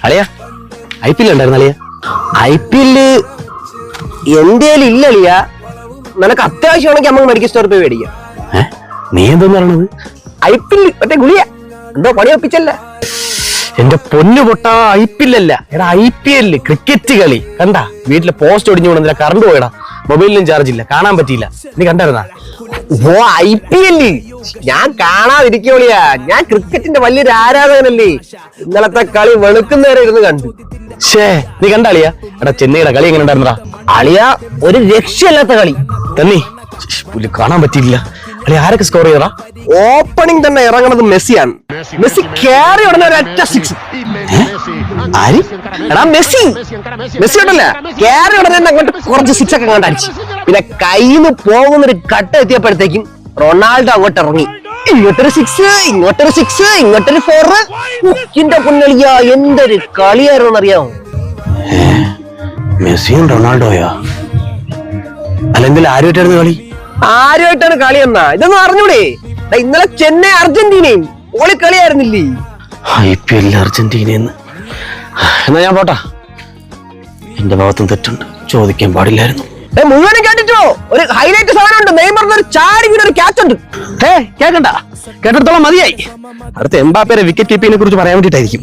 അളിയ IPL ഉണ്ടായിരുന്നു അളിയ? IPL എന്റെ ഇല്ല അളിയ. നിനക്ക് അത്യാവശ്യമാണെങ്കിൽ നമുക്ക് മെഡിക്കൽ സ്റ്റോറിൽ പോയി മേടിക്കാം. നീ എന്തോന്ന് പറയണത്? IPL മറ്റേ ഗുളിയ എന്തോ പണി ഒപ്പിച്ചല്ല. എന്റെ പൊന്നു പൊട്ടാ, IPL അല്ല എടാ, IPL ക്രിക്കറ്റ് കളി. കണ്ടാ? വീട്ടിലെ പോസ്റ്റ് ഒടിഞ്ഞു കൊണ്ടില്ല, കറണ്ട് പോയടാ, മൊബൈലിലും ചാർജ് ഇല്ല, കാണാൻ പറ്റിയില്ല. നീ കണ്ടായിരുന്നാ? ഓ IPL ഞാൻ കാണാതിരിക്കോളിയാ. ഞാൻ ക്രിക്കറ്റിന്റെ വലിയൊരു ആരാധകനല്ലേ. ഇന്നലത്തെ കളി വെളുക്കുന്നേരെ ഇരുന്ന് കണ്ടു. നീ കണ്ടാളിയാ? എടാ ചെന്നൈയുടെ കളി എങ്ങനെ ഉണ്ടായിരുന്നടാ? അളിയ ഒരു രക്ഷയില്ലാത്ത കളി തന്നെ, കാണാൻ പറ്റിയില്ല. അളിയ ആരൊക്കെ സ്കോർ ചെയ്യടാ? ഓപ്പണിംഗ് തന്നെ ഇറങ്ങുന്നത് മെസ്സിയാണ്. മെസ്സി കേറി ഉടനെ ഒരൊറ്റ സിക്സ്. ആര്? എടാ മെസ്സി ഉണ്ടല്ലേ, കേറി ഉടനെ അങ്ങോട്ട് കുറച്ച് സിക്സ് ഒക്കെ അങ്ങോട്ട് അടിച്ചു. പിന്നെ കയ്യിന്ന് പോകുന്നൊരു കട്ട എത്തിയപ്പോഴത്തേക്കും റൊണാൾഡോ അങ്ങോട്ട് ഇറങ്ങി. ഇങ്ങോട്ടൊരു സിക്സ്, ഇങ്ങോട്ടൊരു സിക്സ്, ഇങ്ങോട്ടൊരു 4. എന്റെ പൊന്നളിയാ, എന്തൊരു കളിയായിരുന്നു അറിയാമോ? മെസ്സിയും റൊണാൾഡോയാ? അല്ലെങ്കിൽ ആരുമായിട്ടായിരുന്നു കളി? ആരുമായിട്ടാണ് കളി എന്നാ ഇതൊന്നും അറിഞ്ഞൂടെ? ഇന്നലെ ചെന്നൈ അർജന്റീനയും ഓളി കളിയായിരുന്നില്ലേ? IPL അർജന്റീനയെന്ന്. എന്നാ ഞാൻ പോട്ടാ, എന്റെ ഭാഗത്തും തെറ്റുണ്ട്, ചോദിക്കാൻ പാടില്ലായിരുന്നു. മുഴുവനും കേട്ടിട്ടോ? ഒരു ഹൈലൈറ്റ് സാധനമുണ്ട്. നെയ്മറിന്റെ ഒരു ചാടി വീണ ഒരു ക്യാച്ച് ഉണ്ട്. കേൾക്കണ്ട, കേട്ടിടത്തോളം മതിയായി. അടുത്ത എംബാപ്പയുടെ വിക്കറ്റ് കീപ്പിങ്ങിനെ കുറിച്ച് പറയാൻ വേണ്ടിട്ടായിരിക്കും.